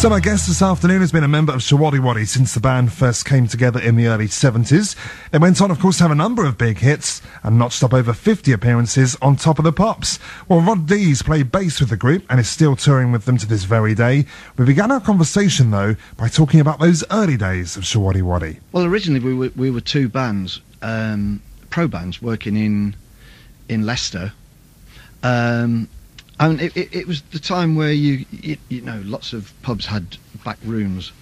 So my guest this afternoon has been a member of Showaddywaddy since the band first came together in the early 70s. It went on, of course, to have a number of big hits and notched up over 50 appearances on Top of the Pops. Well, Deas played bass with the group and is still touring with them to this very day. We began our conversation, though, by talking about those early days of Showaddywaddy. Well, originally we were two bands, pro bands, working in Leicester. And it was the time where you know, lots of pubs had back rooms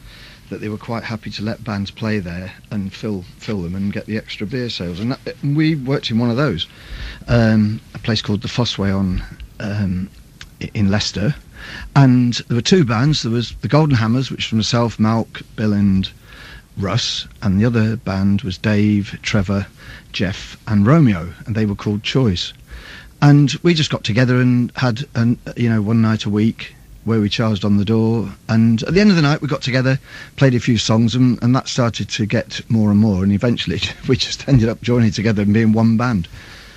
that they were quite happy to let bands play there and fill them and get the extra beer sales. And we worked in one of those, a place called the Fossway in Leicester. And there were two bands. There was the Golden Hammers, which was myself, Malk, Bill and Russ, and the other band was Dave, Trevor, Jeff and Romeo, and they were called Choice. And we just got together and had, one night a week where we charged on the door. And at the end of the night, we got together, played a few songs, and that started to get more and more. And eventually, we just ended up joining together and being one band.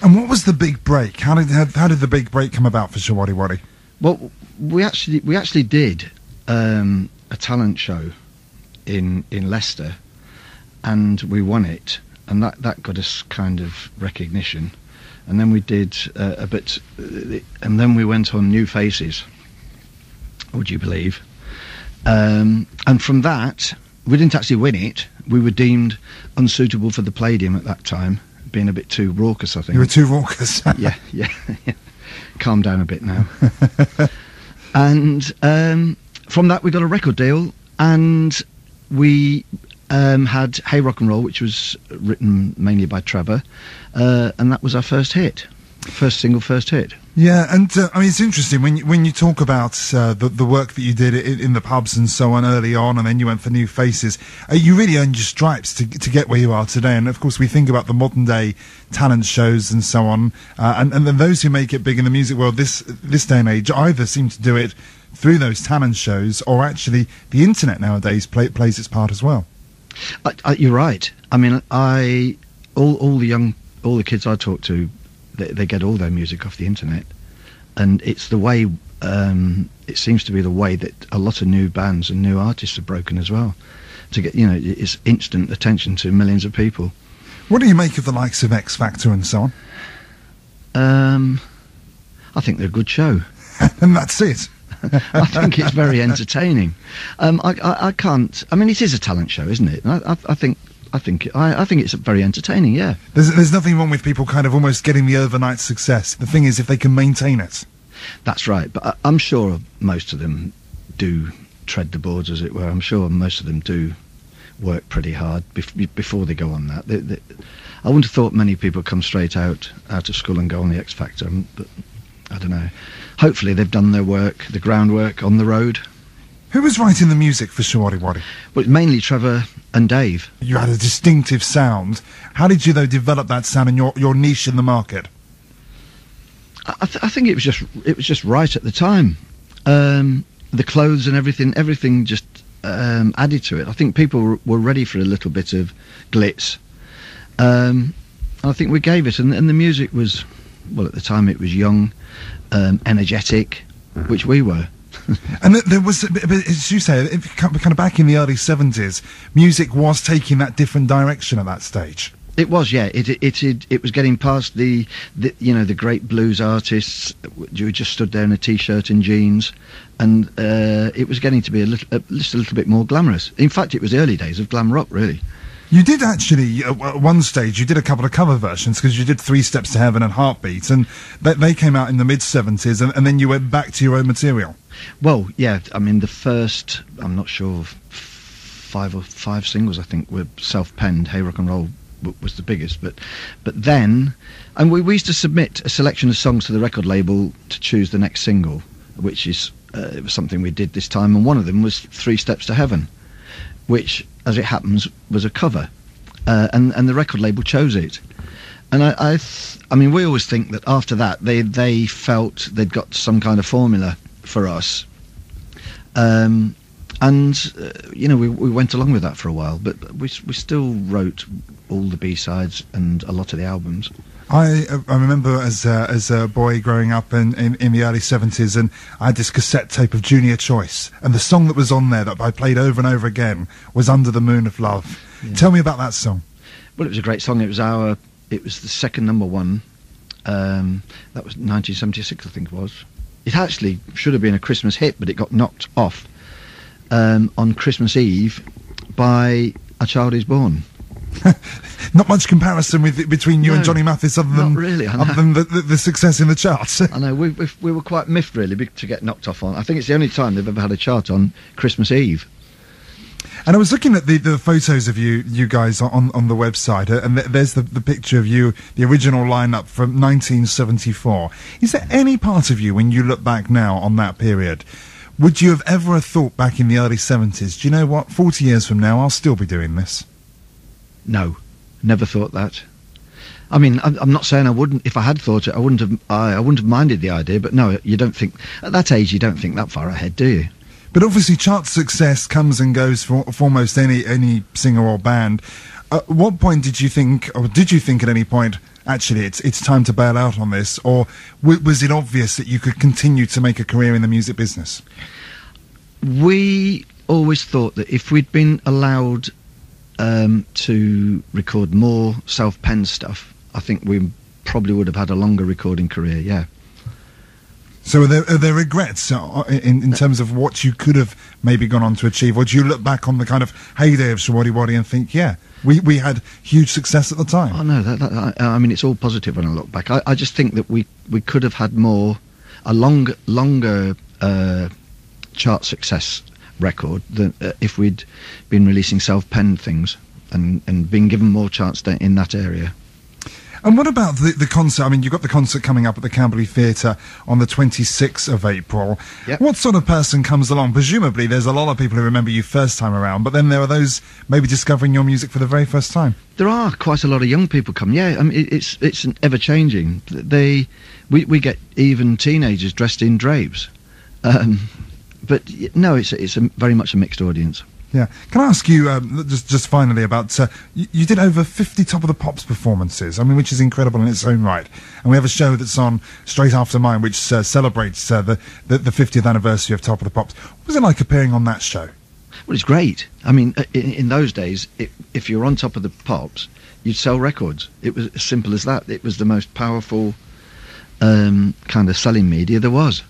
And what was the big break? How did the big break come about for Showaddywaddy? Well, we actually did a talent show in Leicester, and we won it, and that got us kind of recognition. And then we did a bit, and then we went on New Faces, would you believe? And from that, we didn't actually win it. We were deemed unsuitable for the Palladium at that time, being a bit too raucous, I think. You were too raucous? Yeah. Calm down a bit now. And from that, we got a record deal, and we had Hey Rock and Roll, which was written mainly by Trevor, and that was our first hit. First hit. Yeah, and it's interesting when you talk about the work that you did in the pubs and so on early on, and then you went for New Faces. You really earned your stripes to get where you are today. And of course, we think about the modern day talent shows and so on, and then those who make it big in the music world this day and age either seem to do it through those talent shows, or actually the internet nowadays plays its part as well. You're right. I mean, all the kids I talk to, they get all their music off the internet, and it's the way. It seems to be the way that a lot of new bands and new artists are broken as well. To get, it's instant attention to millions of people. What do you make of the likes of X Factor and so on? I think they're a good show. And that's it. I think it's very entertaining. I can't. I mean, it is a talent show, isn't it? I think it's very entertaining. Yeah. There's nothing wrong with people kind of almost getting the overnight success. The thing is, if they can maintain it. That's right. But I'm sure most of them do tread the boards, as it were. I'm sure most of them do work pretty hard before they go on that. I wouldn't have thought many people come straight out of school and go on the X Factor, but I don't know. Hopefully they've done their work, the groundwork on the road. Who was writing the music for Showaddywaddy? Well, mainly Trevor and Dave. You had a distinctive sound. How did you, though, develop that sound and your niche in the market? I think it was just right at the time. The clothes and everything just added to it. I think people were ready for a little bit of glitz. I think we gave it, and the music was, well, at the time it was young, energetic, which we were. And there was, as you say, kind of back in the early 70s, music was taking that different direction at that stage. It was, yeah. It was getting past the great blues artists who just stood there in a t-shirt and jeans, and it was getting to be just a little bit more glamorous. In fact, it was the early days of glam rock, really. You did actually, at one stage, you did a couple of cover versions, because you did Three Steps to Heaven and Heartbeat, and they came out in the mid-70s, and then you went back to your own material. Well, yeah, I mean, the first, I'm not sure, five singles, I think, were self-penned. Hey Rock and Roll was the biggest, but then, and we used to submit a selection of songs to the record label to choose the next single, which is it was something we did this time, and one of them was Three Steps to Heaven, which, as it happens, was a cover, and the record label chose it. And I mean, we always think that after that they felt they'd got some kind of formula for us, and we went along with that for a while, but we still wrote all the B-sides and a lot of the albums. I remember as a boy growing up in the early 70s, and I had this cassette tape of Junior Choice, and the song that was on there that I played over and over again was Under the Moon of Love. Yeah. Tell me about that song. Well, it was a great song. It was the second number one. That was 1976, I think it was. It actually should have been a Christmas hit, but it got knocked off on Christmas Eve by A Child Is Born. Not much comparison between you and Johnny Mathis, other than the success in the charts. I know we were quite miffed really to get knocked off on. I think it's the only time they've ever had a chart on Christmas Eve. And I was looking at the photos of you guys on the website, and there's the picture of you, the original lineup from 1974. Is there any part of you, when you look back now on that period, would you have ever thought back in the early 70s, do you know what, 40 years from now I'll still be doing this? No, never thought that. I mean, I'm not saying I wouldn't. If I had thought it, I wouldn't have minded the idea. But no, you don't think at that age. You don't think that far ahead, do you? But obviously, chart success comes and goes for almost any singer or band. At what point did you think at any point, actually, it's time to bail out on this, or was it obvious that you could continue to make a career in the music business? We always thought that if we'd been allowed to record more self-penned stuff, I think we probably would have had a longer recording career, yeah. So are there regrets in terms of what you could have maybe gone on to achieve, or do you look back on the kind of heyday of Showaddywaddy and think, yeah, we had huge success at the time? Oh no, I mean, it's all positive when I look back. I just think that we could have had a longer chart success record than if we'd been releasing self-penned things and been given more chance in that area. And what about the concert? I mean, you've got the concert coming up at the Camberley Theatre on the 26th of April. Yep. What sort of person comes along? Presumably there's a lot of people who remember you first time around, but then there are those maybe discovering your music for the very first time. There are quite a lot of young people come, yeah. I mean, it's an ever-changing. We get even teenagers dressed in drapes. But no, it's very much a mixed audience. Yeah. Can I ask you, just finally, about, you did over 50 Top of the Pops performances, I mean, which is incredible in its own right. And we have a show that's on straight after mine, which celebrates the 50th anniversary of Top of the Pops. What was it like appearing on that show? Well, it's great. I mean, in those days, if you were on Top of the Pops, you'd sell records. It was as simple as that. It was the most powerful kind of selling media there was.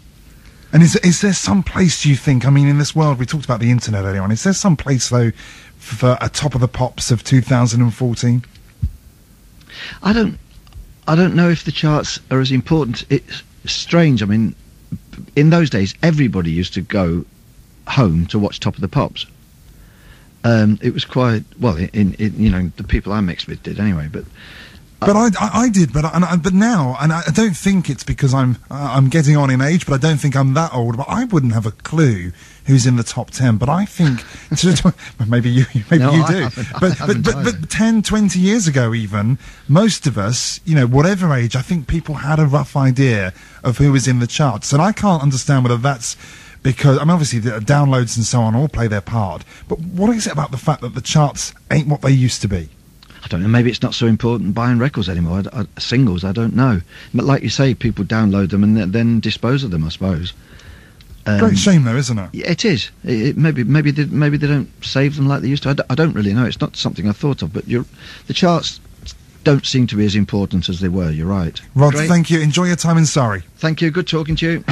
And is there some place, do you think, I mean, in this world, we talked about the internet earlier on, is there some place, though, for a Top of the Pops of 2014? I don't know if the charts are as important. It's strange. I mean, in those days, everybody used to go home to watch Top of the Pops. It was quite, well, the people I mixed with did anyway, but... But I did, but now, and I don't think it's because I'm getting on in age, but I don't think I'm that old. But I wouldn't have a clue who's in the top 10. But I think maybe you do. But 10, 20 years ago, even most of us, whatever age, I think people had a rough idea of who was in the charts, and I can't understand whether that's because, I mean, obviously the downloads and so on all play their part. But what is it about the fact that the charts ain't what they used to be? I don't know, maybe it's not so important buying records anymore, singles, I don't know. But like you say, people download them and then dispose of them, I suppose. Great shame though, isn't it? Yeah, it is. Maybe they don't save them like they used to. I don't really know, it's not something I thought of, but the charts don't seem to be as important as they were, you're right. Rod, thank you. Enjoy your time in Surrey. Thank you, good talking to you.